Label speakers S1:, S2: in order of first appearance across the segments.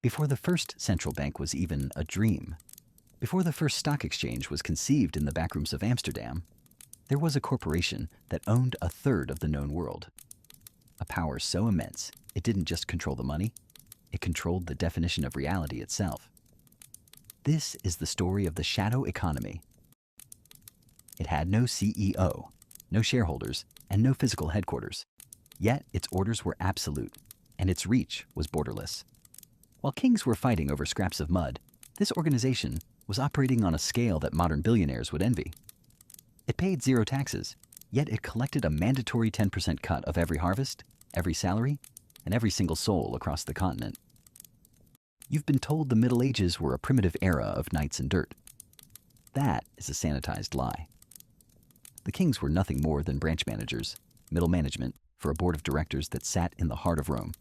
S1: Before the first central bank was even a dream, before the first stock exchange was conceived in the backrooms of Amsterdam, there was a corporation that owned a third of the known world. A power so immense, it didn't just control the money, it controlled the definition of reality itself. This is the story of the shadow economy. It had no CEO, no shareholders, and no physical headquarters. Yet its orders were absolute, and its reach was borderless. While kings were fighting over scraps of mud, this organization was operating on a scale that modern billionaires would envy. It paid zero taxes, yet it collected a mandatory 10% cut of every harvest, every salary, and every single soul across the continent. You've been told the Middle Ages were a primitive era of knights and dirt. That is a sanitized lie. The kings were nothing more than branch managers, middle management, for a board of directors that sat in the heart of Rome.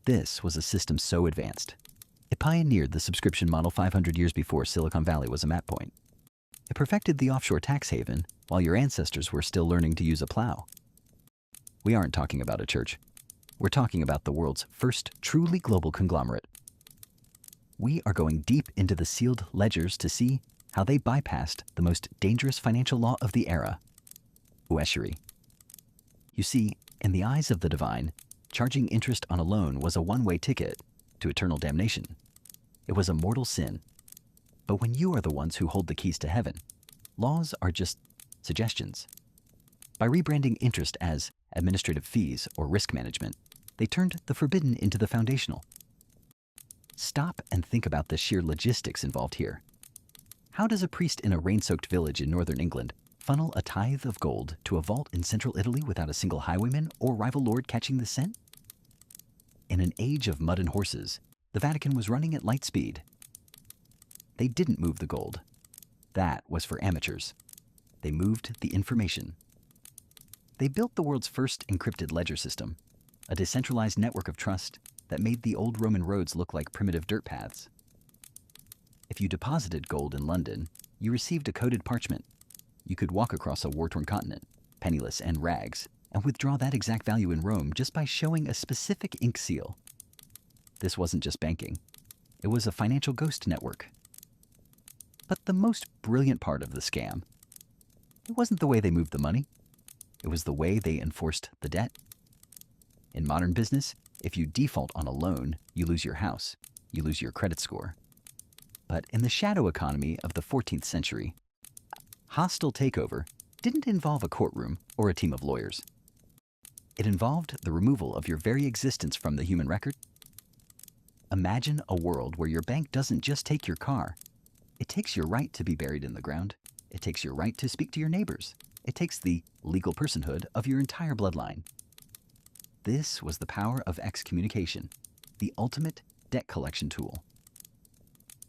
S1: This was a system so advanced. It pioneered the subscription model 500 years before Silicon Valley was a map point. It perfected the offshore tax haven while your ancestors were still learning to use a plow. We aren't talking about a church. We're talking about the world's first truly global conglomerate. We are going deep into the sealed ledgers to see how they bypassed the most dangerous financial law of the era, usury. You see, in the eyes of the divine, charging interest on a loan was a one-way ticket to eternal damnation. It was a mortal sin. But when you are the ones who hold the keys to heaven, laws are just suggestions. By rebranding interest as administrative fees or risk management, they turned the forbidden into the foundational. Stop and think about the sheer logistics involved here. How does a priest in a rain-soaked village in northern England funnel a tithe of gold to a vault in central Italy without a single highwayman or rival lord catching the scent? In an age of mud and horses, the Vatican was running at light speed. They didn't move the gold. That was for amateurs. They moved the information. They built the world's first encrypted ledger system, a decentralized network of trust that made the old Roman roads look like primitive dirt paths. If you deposited gold in London, you received a coded parchment. You could walk across a war-torn continent, penniless and rags, and withdraw that exact value in Rome just by showing a specific ink seal. This wasn't just banking. It was a financial ghost network. But the most brilliant part of the scam, it wasn't the way they moved the money. It was the way they enforced the debt. In modern business, if you default on a loan, you lose your house, you lose your credit score. But in the shadow economy of the 14th century, hostile takeover didn't involve a courtroom or a team of lawyers. It involved the removal of your very existence from the human record. Imagine a world where your bank doesn't just take your car. It takes your right to be buried in the ground. It takes your right to speak to your neighbors. It takes the legal personhood of your entire bloodline. This was the power of excommunication, the ultimate debt collection tool.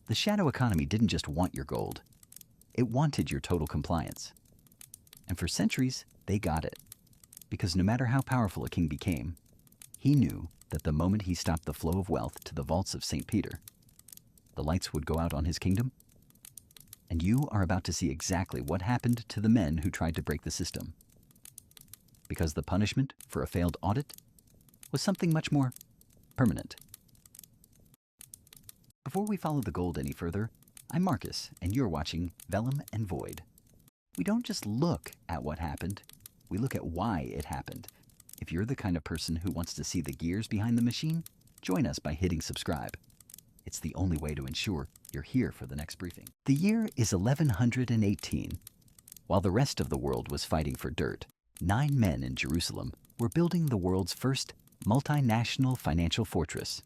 S1: The shadow economy didn't just want your gold. It wanted your total compliance. And for centuries, they got it. Because no matter how powerful a king became, he knew that the moment he stopped the flow of wealth to the vaults of St. Peter, the lights would go out on his kingdom. And you are about to see exactly what happened to the men who tried to break the system. Because the punishment for a failed audit was something much more permanent. Before we follow the gold any further, I'm Marcus, and you're watching Vellum and Void. We don't just look at what happened, we look at why it happened. If you're the kind of person who wants to see the gears behind the machine, join us by hitting subscribe. It's the only way to ensure you're here for the next briefing. The year is 1118. While the rest of the world was fighting for dirt, 9 men in Jerusalem were building the world's first multinational financial fortress.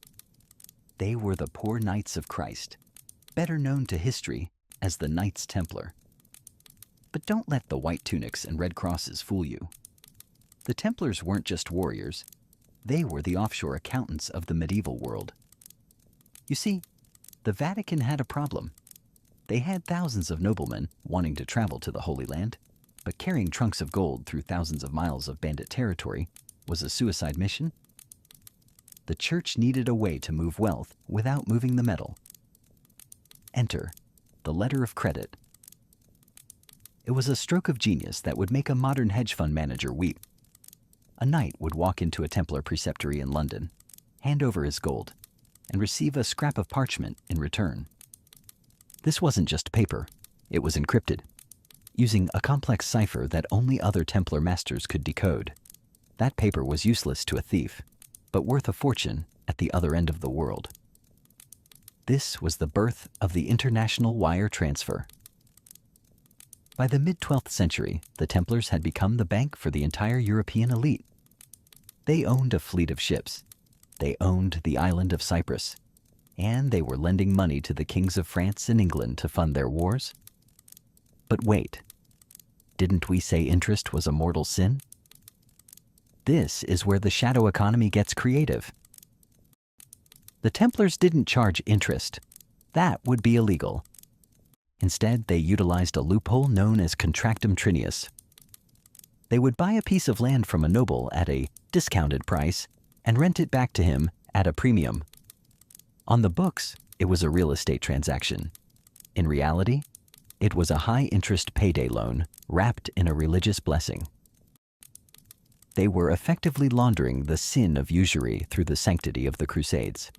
S1: They were the Poor Knights of Christ, better known to history as the Knights Templar. But don't let the white tunics and red crosses fool you. The Templars weren't just warriors. They were the offshore accountants of the medieval world. You see, the Vatican had a problem. They had thousands of noblemen wanting to travel to the Holy Land, but carrying trunks of gold through thousands of miles of bandit territory was a suicide mission. The church needed a way to move wealth without moving the metal. Enter the letter of credit. It was a stroke of genius that would make a modern hedge fund manager weep. A knight would walk into a Templar preceptory in London, hand over his gold, and receive a scrap of parchment in return. This wasn't just paper, it was encrypted, using a complex cipher that only other Templar masters could decode. That paper was useless to a thief, but worth a fortune at the other end of the world. This was the birth of the international wire transfer. By the mid-12th century, the Templars had become the bank for the entire European elite. They owned a fleet of ships. They owned the island of Cyprus. And they were lending money to the kings of France and England to fund their wars. But wait, didn't we say interest was a mortal sin? This is where the shadow economy gets creative. The Templars didn't charge interest. That would be illegal. Instead, they utilized a loophole known as contractum trinius. They would buy a piece of land from a noble at a discounted price and rent it back to him at a premium. On the books, it was a real estate transaction. In reality, it was a high-interest payday loan wrapped in a religious blessing. They were effectively laundering the sin of usury through the sanctity of the Crusades.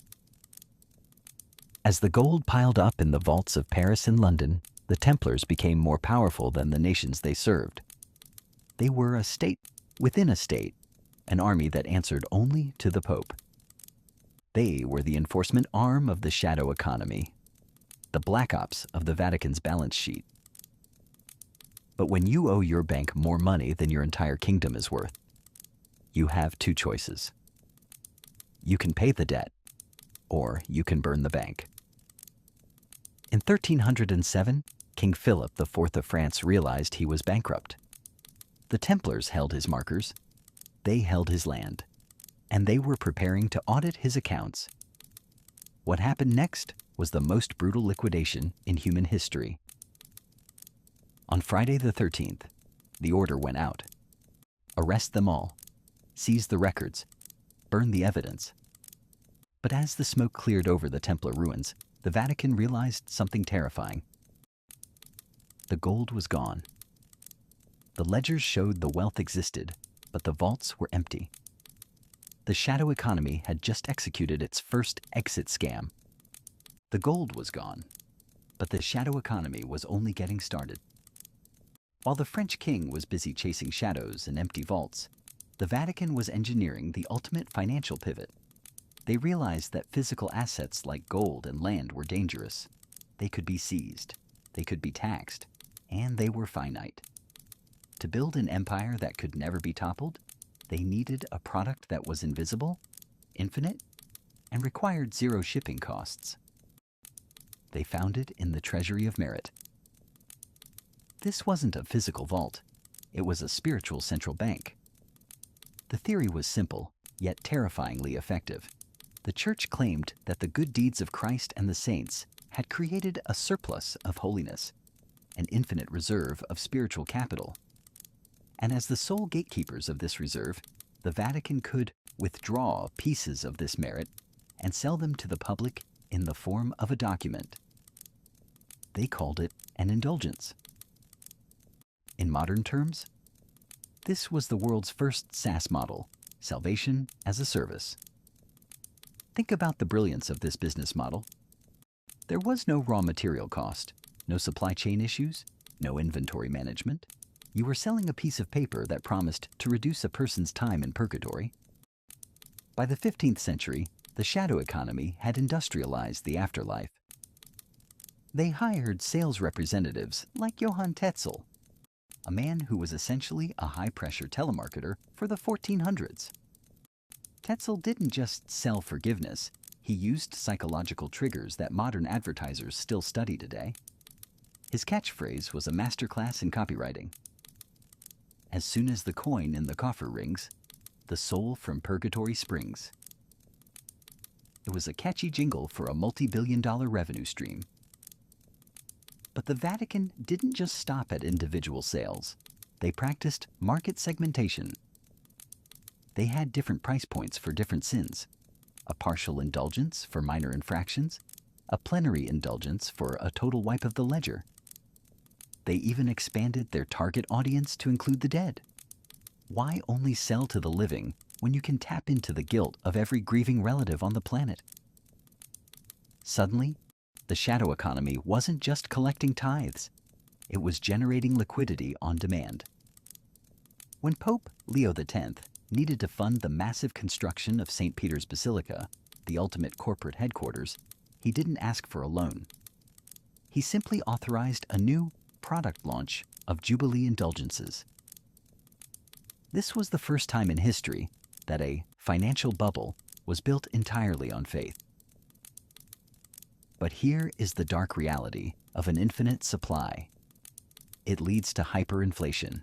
S1: As the gold piled up in the vaults of Paris and London, the Templars became more powerful than the nations they served. They were a state within a state, an army that answered only to the Pope. They were the enforcement arm of the shadow economy, the black ops of the Vatican's balance sheet. But when you owe your bank more money than your entire kingdom is worth, you have two choices. You can pay the debt, or you can burn the bank. In 1307, King Philip IV of France realized he was bankrupt. The Templars held his markers, they held his land, and they were preparing to audit his accounts. What happened next was the most brutal liquidation in human history. On Friday the 13th, the order went out. Arrest them all, seize the records, burn the evidence. But as the smoke cleared over the Templar ruins, the Vatican realized something terrifying. The gold was gone. The ledgers showed the wealth existed, but the vaults were empty. The shadow economy had just executed its first exit scam. The gold was gone, but the shadow economy was only getting started. While the French king was busy chasing shadows and empty vaults, the Vatican was engineering the ultimate financial pivot. They realized that physical assets like gold and land were dangerous. They could be seized, they could be taxed, and they were finite. To build an empire that could never be toppled, they needed a product that was invisible, infinite, and required zero shipping costs. They found it in the Treasury of Merit. This wasn't a physical vault. It was a spiritual central bank. The theory was simple, yet terrifyingly effective. The Church claimed that the good deeds of Christ and the saints had created a surplus of holiness, an infinite reserve of spiritual capital. And as the sole gatekeepers of this reserve, the Vatican could withdraw pieces of this merit and sell them to the public in the form of a document. They called it an indulgence. In modern terms, this was the world's first SaaS model, salvation as a service. Think about the brilliance of this business model. There was no raw material cost, no supply chain issues, no inventory management. You were selling a piece of paper that promised to reduce a person's time in purgatory. By the 15th century, the shadow economy had industrialized the afterlife. They hired sales representatives like Johann Tetzel, a man who was essentially a high-pressure telemarketer for the 1400s. Tetzel didn't just sell forgiveness, he used psychological triggers that modern advertisers still study today. His catchphrase was a masterclass in copywriting. As soon as the coin in the coffer rings, the soul from purgatory springs. It was a catchy jingle for a multi-billion-dollar revenue stream. But the Vatican didn't just stop at individual sales. They practiced market segmentation. They had different price points for different sins. A partial indulgence for minor infractions, a plenary indulgence for a total wipe of the ledger. They even expanded their target audience to include the dead. Why only sell to the living when you can tap into the guilt of every grieving relative on the planet? Suddenly, the shadow economy wasn't just collecting tithes, it was generating liquidity on demand. When Pope Leo X needed to fund the massive construction of St. Peter's Basilica, the ultimate corporate headquarters, he didn't ask for a loan. He simply authorized a new product launch of Jubilee indulgences. This was the first time in history that a financial bubble was built entirely on faith. But here is the dark reality of an infinite supply. It leads to hyperinflation.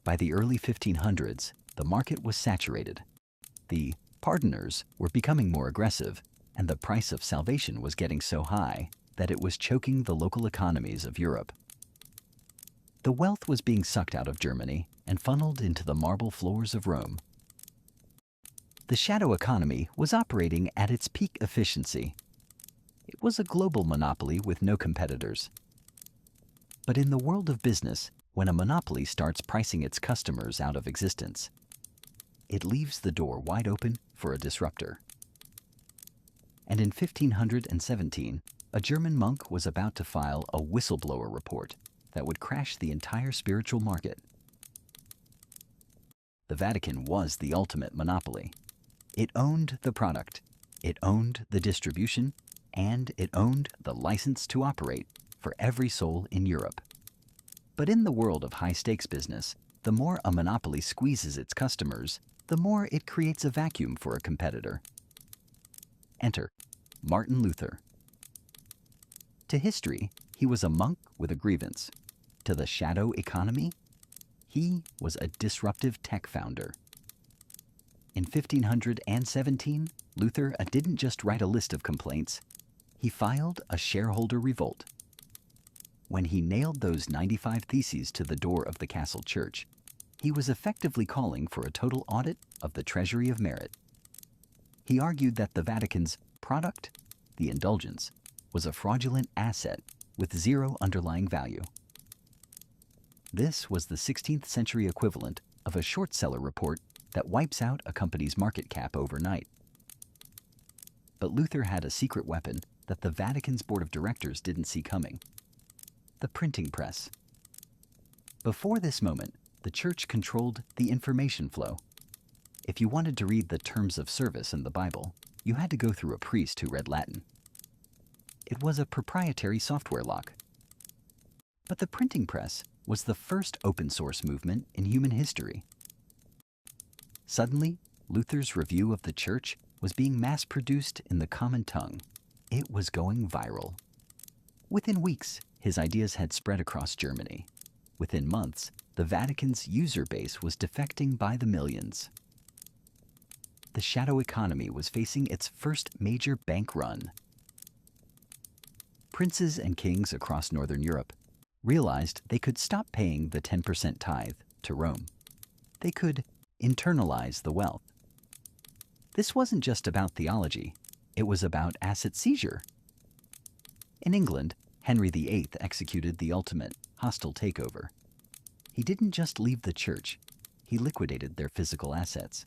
S1: By the early 1500s, the market was saturated. The pardoners were becoming more aggressive, and the price of salvation was getting so high that it was choking the local economies of Europe. The wealth was being sucked out of Germany and funneled into the marble floors of Rome. The shadow economy was operating at its peak efficiency. It was a global monopoly with no competitors. But in the world of business, when a monopoly starts pricing its customers out of existence, it leaves the door wide open for a disruptor. And in 1517, a German monk was about to file a whistleblower report that would crash the entire spiritual market. The Vatican was the ultimate monopoly. It owned the product, it owned the distribution, and it owned the license to operate for every soul in Europe. But in the world of high-stakes business, the more a monopoly squeezes its customers, the more it creates a vacuum for a competitor. Enter Martin Luther. To history, he was a monk with a grievance. To the shadow economy, he was a disruptive tech founder. In 1517, Luther didn't just write a list of complaints, he filed a shareholder revolt. When he nailed those 95 theses to the door of the castle church, he was effectively calling for a total audit of the treasury of merit. He argued that the Vatican's product, the indulgence, was a fraudulent asset with zero underlying value. This was the 16th century equivalent of a short seller report that wipes out a company's market cap overnight. But Luther had a secret weapon that the Vatican's board of directors didn't see coming: the printing press. Before this moment, the church controlled the information flow. If you wanted to read the terms of service in the Bible, you had to go through a priest who read Latin. It was a proprietary software lock. But the printing press was the first open source movement in human history. Suddenly, Luther's review of the church was being mass-produced in the common tongue. It was going viral. Within weeks, his ideas had spread across Germany. Within months, the Vatican's user base was defecting by the millions. The shadow economy was facing its first major bank run. Princes and kings across Northern Europe realized they could stop paying the 10% tithe to Rome. They could internalize the wealth. This wasn't just about theology, it was about asset seizure. In England, Henry VIII executed the ultimate hostile takeover. He didn't just leave the church, he liquidated their physical assets.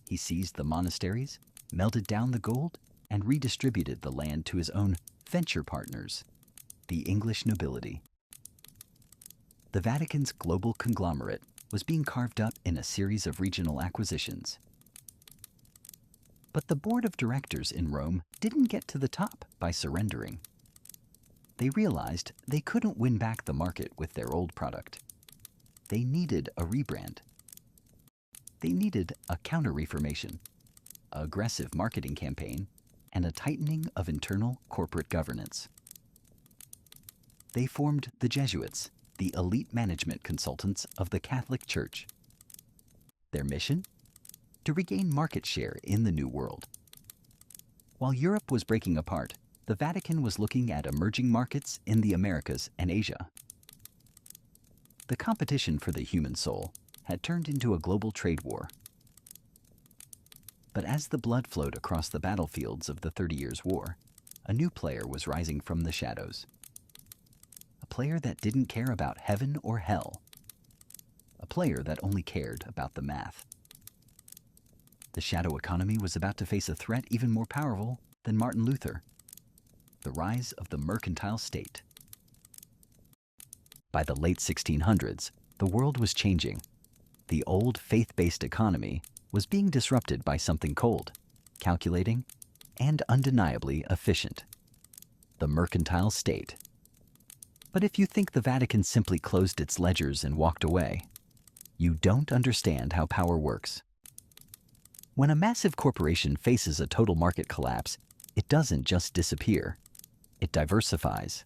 S1: He seized the monasteries, melted down the gold, and redistributed the land to his own venture partners, the English nobility. The Vatican's global conglomerate was being carved up in a series of regional acquisitions. But the board of directors in Rome didn't get to the top by surrendering. They realized they couldn't win back the market with their old product. They needed a rebrand. They needed a counter-reformation, an aggressive marketing campaign, and a tightening of internal corporate governance. They formed the Jesuits, the elite management consultants of the Catholic Church. Their mission? To regain market share in the New World. While Europe was breaking apart, the Vatican was looking at emerging markets in the Americas and Asia. The competition for the human soul had turned into a global trade war. But as the blood flowed across the battlefields of the 30 Years' War, a new player was rising from the shadows. A player that didn't care about heaven or hell. A player that only cared about the math. The shadow economy was about to face a threat even more powerful than Martin Luther: the rise of the mercantile state. By the late 1600s, the world was changing. The old faith-based economy was being disrupted by something cold, calculating, and undeniably efficient: the mercantile state. But if you think the Vatican simply closed its ledgers and walked away, you don't understand how power works. When a massive corporation faces a total market collapse, it doesn't just disappear, it diversifies.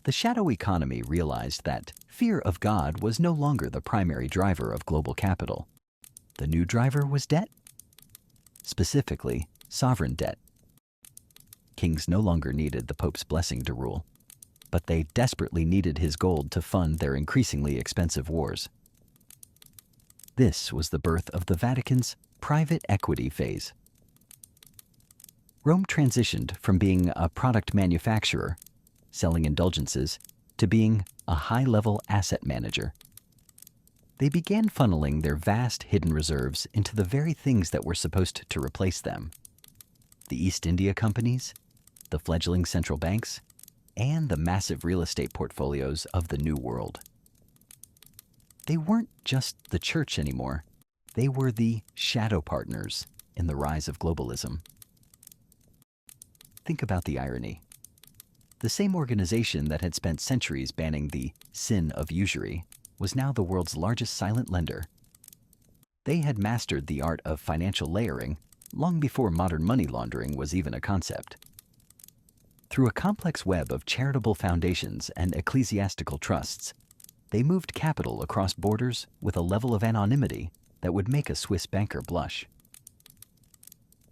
S1: The shadow economy realized that fear of God was no longer the primary driver of global capital. The new driver was debt, specifically sovereign debt. Kings no longer needed the Pope's blessing to rule, but they desperately needed his gold to fund their increasingly expensive wars. This was the birth of the Vatican's private equity phase. Rome transitioned from being a product manufacturer, selling indulgences, to being a high-level asset manager. They began funneling their vast hidden reserves into the very things that were supposed to replace them: the East India companies, the fledgling central banks, and the massive real estate portfolios of the New World. They weren't just the church anymore. They were the shadow partners in the rise of globalism. Think about the irony. The same organization that had spent centuries banning the sin of usury was now the world's largest silent lender. They had mastered the art of financial layering long before modern money laundering was even a concept. Through a complex web of charitable foundations and ecclesiastical trusts, they moved capital across borders with a level of anonymity that would make a Swiss banker blush.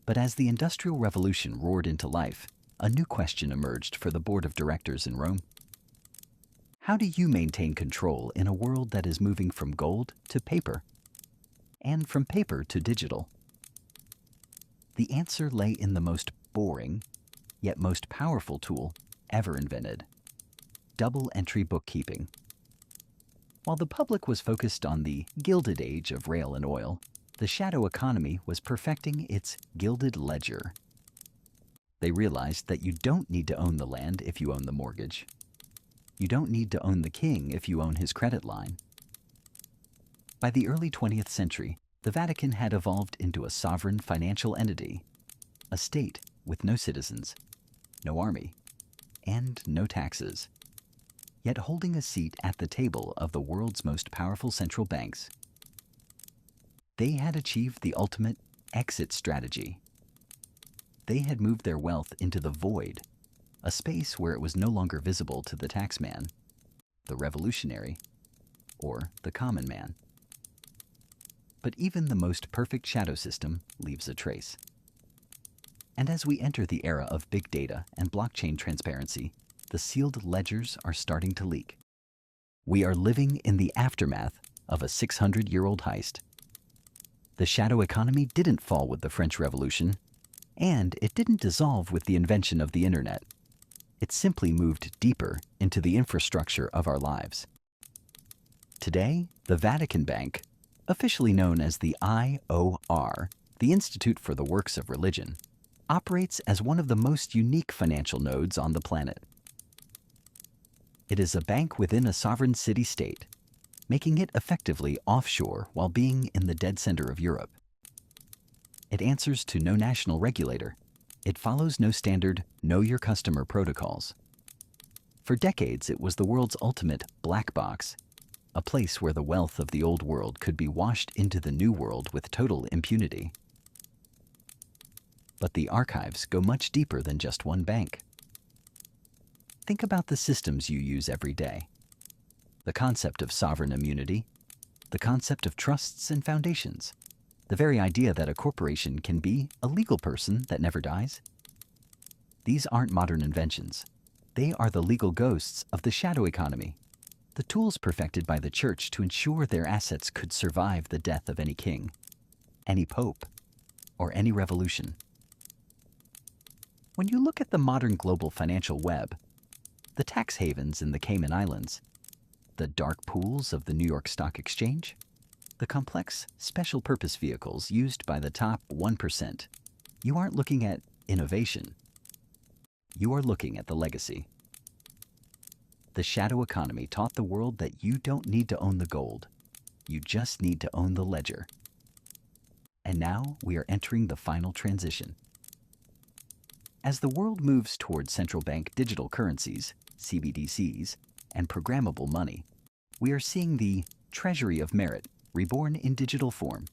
S1: But as the Industrial Revolution roared into life, a new question emerged for the board of directors in Rome. How do you maintain control in a world that is moving from gold to paper, and from paper to digital? The answer lay in the most boring, yet most powerful tool ever invented: double-entry bookkeeping. While the public was focused on the Gilded Age of rail and oil, the shadow economy was perfecting its gilded ledger. They realized that you don't need to own the land if you own the mortgage. You don't need to own the king if you own his credit line. By the early 20th century, the Vatican had evolved into a sovereign financial entity, a state with no citizens, no army, and no taxes, yet holding a seat at the table of the world's most powerful central banks. They had achieved the ultimate exit strategy. They had moved their wealth into the void, a space where it was no longer visible to the taxman, the revolutionary, or the common man. But even the most perfect shadow system leaves a trace. And as we enter the era of big data and blockchain transparency, the sealed ledgers are starting to leak. We are living in the aftermath of a 600-year-old heist. The shadow economy didn't fall with the French Revolution, and it didn't dissolve with the invention of the internet. It simply moved deeper into the infrastructure of our lives. Today, the Vatican Bank, officially known as the IOR, the Institute for the Works of Religion, operates as one of the most unique financial nodes on the planet. It is a bank within a sovereign city-state, making it effectively offshore while being in the dead center of Europe. It answers to no national regulator. It follows no standard know-your-customer protocols. For decades, it was the world's ultimate black box, a place where the wealth of the old world could be washed into the new world with total impunity. But the archives go much deeper than just one bank. Think about the systems you use every day. The concept of sovereign immunity, the concept of trusts and foundations, the very idea that a corporation can be a legal person that never dies. These aren't modern inventions. They are the legal ghosts of the shadow economy, the tools perfected by the church to ensure their assets could survive the death of any king, any pope, or any revolution. When you look at the modern global financial web, the tax havens in the Cayman Islands, the dark pools of the New York Stock Exchange, the complex special purpose vehicles used by the top 1%, you aren't looking at innovation. You are looking at the legacy. The shadow economy taught the world that you don't need to own the gold. You just need to own the ledger. And now we are entering the final transition. As the world moves towards central bank digital currencies, CBDCs, and programmable money, we are seeing the Treasury of Merit reborn in digital form.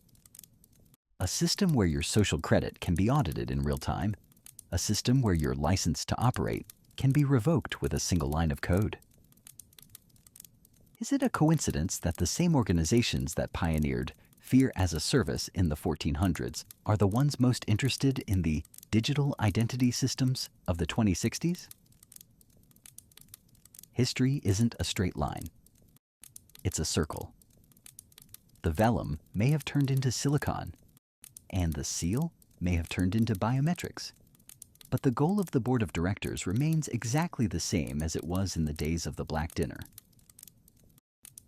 S1: A system where your social credit can be audited in real time. A system where your license to operate can be revoked with a single line of code. Is it a coincidence that the same organizations that pioneered Fear as a Service in the 1400s are the ones most interested in the digital identity systems of the 2060s? History isn't a straight line. It's a circle. The vellum may have turned into silicon, and the seal may have turned into biometrics. But the goal of the board of directors remains exactly the same as it was in the days of the Black Dinner.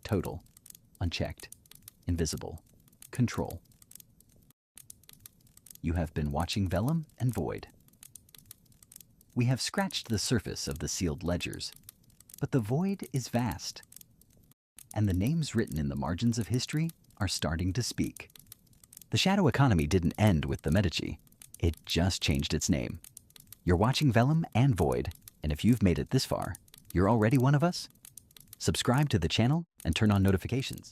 S1: Total, unchecked, invisible, control. You have been watching Vellum and Void. We have scratched the surface of the sealed ledgers, but the void is vast, and the names written in the margins of history are starting to speak. The shadow economy didn't end with the Medici. It just changed its name. You're watching Vellum and Void, and if you've made it this far, you're already one of us? Subscribe to the channel and turn on notifications.